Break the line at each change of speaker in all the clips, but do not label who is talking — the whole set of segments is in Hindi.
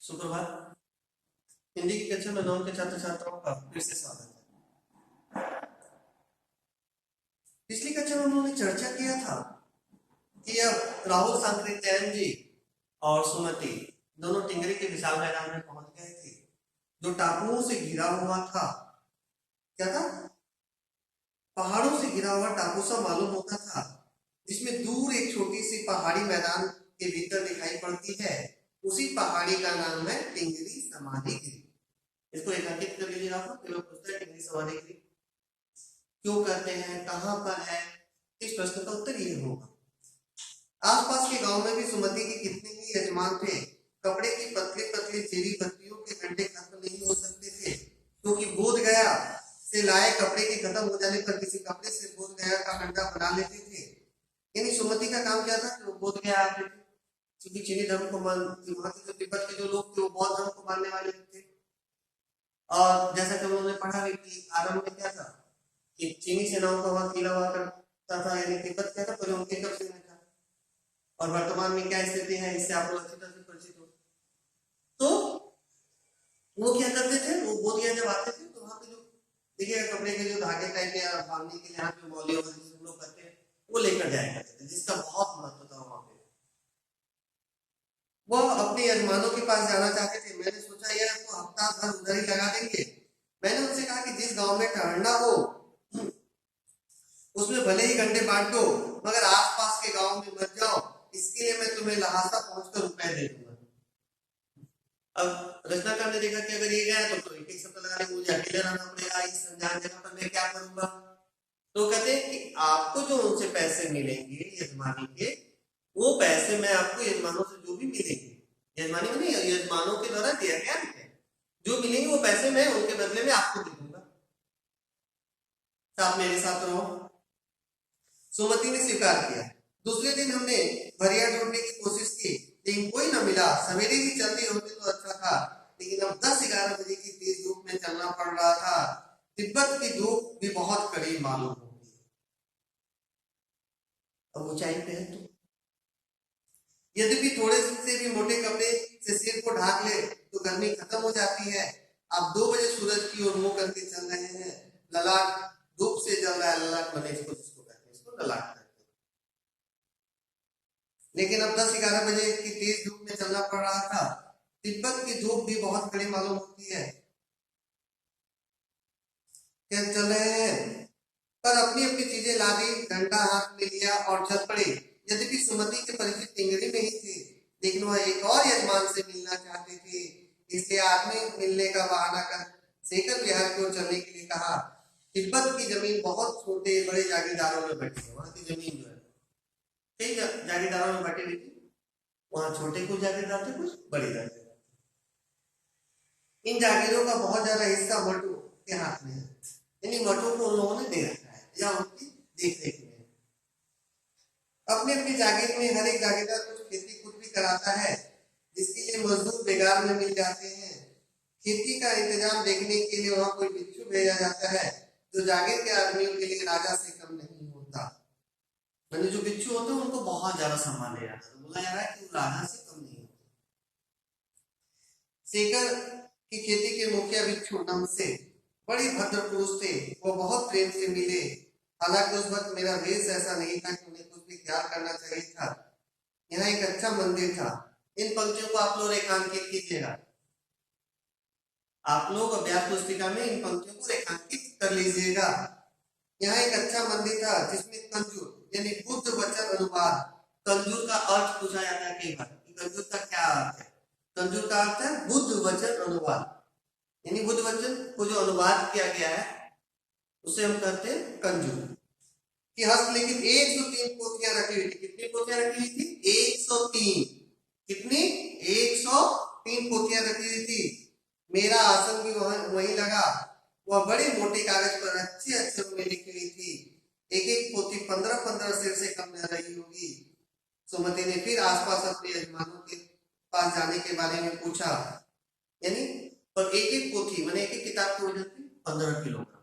सुप्रभात। हिंदी की कक्षा में नौ के छात्र छात्राओं का फिर से स्वागत है। पिछली कक्षा में उन्होंने चर्चा किया था कि अब राहुल सांकृत्यायन जी और सुमति दोनों टिंगरी के विशाल मैदान में पहुंच गए थे, जो टापुओं से घिरा हुआ था। क्या था? पहाड़ों से घिरा हुआ टापू सा मालूम होता था, जिसमें दूर एक छोटी सी पहाड़ी मैदान के भीतर दिखाई पड़ती है। उसी पहाड़ी का नाम है टिंगरी समाधि गिरी। इसको रेखांकित कर लीजिए आप लोग। पूछते हैं टिंगरी समाधि गिरी क्यों कहते हैं, कहां पर है? इस प्रश्न का उत्तर ये होगा। आसपास के गांव में भी सुमति के कितने ही यजमान थे। कपड़े की पतली पतली चेरी बत्तियों के घंटे खत्म नहीं हो सकते थे, क्योंकि बोध गया से लाए कपड़े के खत्म हो जाने पर किसी कपड़े से बोध गया का घंटा बना लेते थे। यानी सुमति का काम क्या था कि वो बोध गया आते थे, क्योंकि चीनी धर्म को वहां के जो तिब्बत के जो लोग थे वो बौद्ध धर्म को मानने वाले थे। और जैसा कि उन्होंने पढ़ा कि आरंभ में क्या था कि चीनी सेनाओं का वहां किला हुआ करता था, यानी तिब्बत क्या था पहले उनके कब्जे में था। और वर्तमान में क्या स्थिति है इससे आप लोग अच्छी तरह से परिचित हो। तो वो क्या करते थे, वो बोध गया जब आते थे तो वहां पे जो देखिए कपड़े के जो धागे टाइप या बांधने के लिए यहाँ पे मौलियों जिसे लोग करते हैं वो लेकर जाया करते थे, जिसका बहुत महत्व था वहां पे। वो अपने यजमानों के पास जाना चाहते थे। मैंने सोचा यार तो हफ्ता भर उधर ही लगा देंगे। मैंने उनसे कहा कि जिस गांव में ठहरना हो उसमें भले ही घंटे बांट दो, मगर आसपास के गांव में मत जाओ, इसके लिए मैं तुम्हें लहासा पहुंचकर रुपए दे दूंगा। अब रचनाकार ने देखा कि अगर ये गया तो एक एक शब्द लगाने मुझे अकेले रहना पड़ेगा, इस अनजान जगह पर मैं क्या करूंगा। तो कहते हैं कि आपको जो उनसे पैसे मिलेंगे यजमानी के, वो पैसे मैं आपको यजमानों से जो भी मिलेंगे, यजमानी में नहीं यजमानों के द्वारा दिया गया है, जो मिलेंगे वो पैसे मैं उनके बदले में आपको दे दूंगा। आप मेरे साथ रहो। सुमति ने स्वीकार किया। दूसरे दिन हमने भरिया ढूंढने की कोशिश की, लेकिन कोई न मिला। सवेरे ही चलते होते तो अच्छा था, लेकिन अब 10-11 बजे की तेज धूप में चलना पड़ रहा था। तिब्बत की धूप भी बहुत कड़ी मालूम होती है। अब ऊंचाई पे है तो यद्यपि थोड़े से भी मोटे कपड़े से सिर को ढाक ले तो गर्मी खत्म हो जाती है। अब 2 बजे सूरज की ओर मुंह करके चल रहे हैं। ललाट धूप से जल रहा है, ललाट बने इसको जिसको कहते हैं, इसको ललाट कहते हैं। लेकिन अब 10-11 बजे की तेज धूप में चलना पड़ रहा था। तिब्बत की धूप भी बहुत कड़ी मालूम होती है। क्या चल रहे हैं पर अपनी अपनी चीजें ला दी, डंडा हाथ में लिया और चल पड़े। यद्यपि सुमति के परिचित टिंगरी में ही थे, लेकिन वह एक और यजमान से मिलना चाहते थे, इसलिए आदमी मिलने का बहाना कर सेकर बिहार की ओर चलने के लिए कहा। तिब्बत की जमीन बहुत छोटे बड़े जागीरदारों में बटी है। वहां की जमीन जो है कई जागीरदारों में बटी हुई थी। वहां छोटे कुछ जागीरदार थे, कुछ बड़े जागीरदार। इन जागीरों का बहुत ज्यादा हिस्सा मटू के हाथ में है, यानी मटू को उन लोगों ने दे रखा है या उनकी देख रेख में। अपने अपनी जागीर में हर एक जागीरदार कुछ खेती खुद भी कराता है, जिसके लिए मजदूर बेगार में मिल जाते हैं। खेती का इंतजाम देखने के लिए वहां कोई बिच्छू भेजा जाता है, जो जागीर के आदमियों के लिए राजा से कम नहीं होता। मैंने जो बिच्छू होते हैं उनको बहुत ज्यादा सम्मान दिया जाता है, बोला जा रहा है कि वो राजा से कम नहीं होता। सेकर की खेती के मुखिया बिच्छू नम से बड़ी भद्र पुरुष थे। वो बहुत प्रेम से मिले। हालांकि उस वक्त मेरा वेश ऐसा नहीं था कि उन्हें कुछ भी ख्याल करना चाहिए था। यहाँ एक अच्छा मंदिर था। इन पंक्तियों को आप लोग रेखांकित कीजिएगा। आप लोग अभ्यास पुस्तिका में इन पंक्तियों को रेखांकित कर लीजिएगा। यहाँ एक अच्छा मंदिर था जिसमें कंजूर यानी बुद्ध वचन अनुवाद। कंजूर का अर्थ पूछा जाता है कई बार, कंजूर का क्या अर्थ है। कंजूर का अर्थ है बुद्ध वचन अनुवाद, यानी बुद्ध वचन को जो अनुवाद किया गया है उसे हम कहते हैं कंजूर। कि हस्तलिखित 103 पोथियां रखी हुई थी। कितनी पोथियां रखी हुई थी? 103। कितनी? 103 पोथियां रखी हुई थी। मेरा आसन भी वहीं लगा। वह बड़े मोटे कागज पर अच्छे अक्षरों में लिखी हुई थी। एक एक पोथी 15-15 सिर से कम न रही होगी। सुमति ने फिर आसपास अपने यजमानों के पास जाने के बारे में पूछा। यानी पर एक एक पोथी मैंने एक एक किताब की वजन थी 15 किलोग्राम।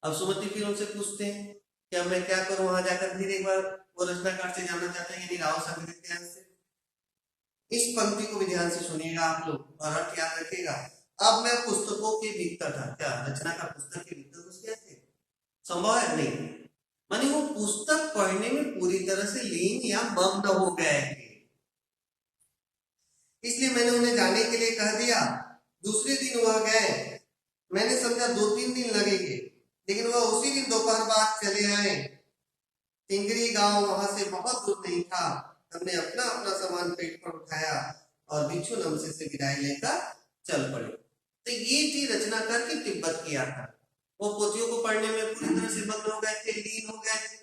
अब सुमति फिर उनसे पूछते हैं कि अब मैं क्या करूं। वहां जाकर फिर एक बार वो रचनाकार से जानना चाहते हैं, यानी राव सांकृत्यायन से। इस पंक्ति को भी ध्यान से सुनिएगा आप लोग और अर्थ याद रखिएगा। अब मैं पुस्तकों के भीतर था, क्या रचना का पुस्तक के भीतर घुस गए थे? संभव है नहीं, माने वो पुस्तक पढ़ने में पूरी तरह से लीन या मग्न हो गए थे, इसलिए मैंने उन्हें जाने के लिए कह दिया। दूसरे दिन वह गए, मैंने समझा 2-3 दिन लगेंगे, लेकिन वह उसी दिन दोपहर बाद चले आए। टिंगरी गांव वहां से बहुत दूर नहीं था। हमने अपना अपना सामान पेट पर उठाया और बिच्छू नमसे से विदाई लेकर चल पड़े। तो ये थी रचनाकार की तिब्बत की यात्रा। वो पोथियों को पढ़ने में पूरी तरह से मग्न हो गए थे, लीन हो गए थे।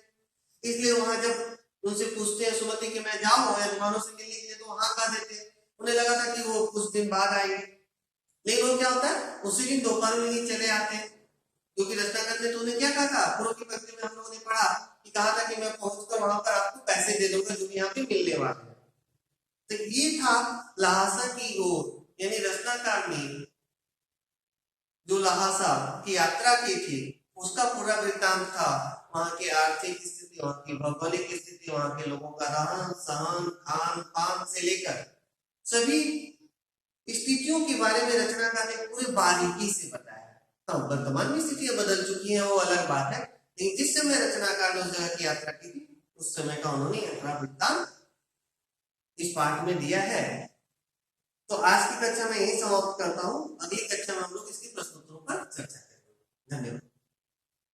इसलिए वहां जब उनसे पूछते हैं सुमति कि मैं जाऊं यजमानों से मिलने के लिए, तो वहां कह देते हैं। उन्हें लगा था कि वो कुछ दिन बाद आएंगे, लेकिन वो क्या होता है, उसी दिन दोपहर में ही चले आते हैं। क्योंकि रचनाकार ने तो उन्हें क्या कहा था, पूर्व की पंक्ति में हम लोगों ने पढ़ा कि कहा था कि मैं पहुंचकर वहां पर आपको पैसे दे दूंगा जो भी यहाँ पे मिलने वाले हैं। तो ये था लहासा की ओर, यानी रचनाकार ने जो लहासा की यात्रा की थी उसका पूरा वृत्तांत था। वहां की आर्थिक स्थिति, वहां की भौगोलिक स्थिति, वहां के लोगों का रहन सहन, खान पान से लेकर सभी स्थितियों के बारे में रचनाकार ने पूरी बारीकी से बताया। हाँ, वर्तमान में स्थितियां बदल चुकी हैं, वो अलग बात है, लेकिन जिस समय रचनाकार ने उस जगह की यात्रा की थी उस समय का उन्होंने यात्रा वृत्तांत इस पाठ में दिया है। तो आज की कक्षा में यही समाप्त करता हूं। अगली कक्षा में हम लोग इसकी प्रश्नोत्तरों पर चर्चा करेंगे। धन्यवाद।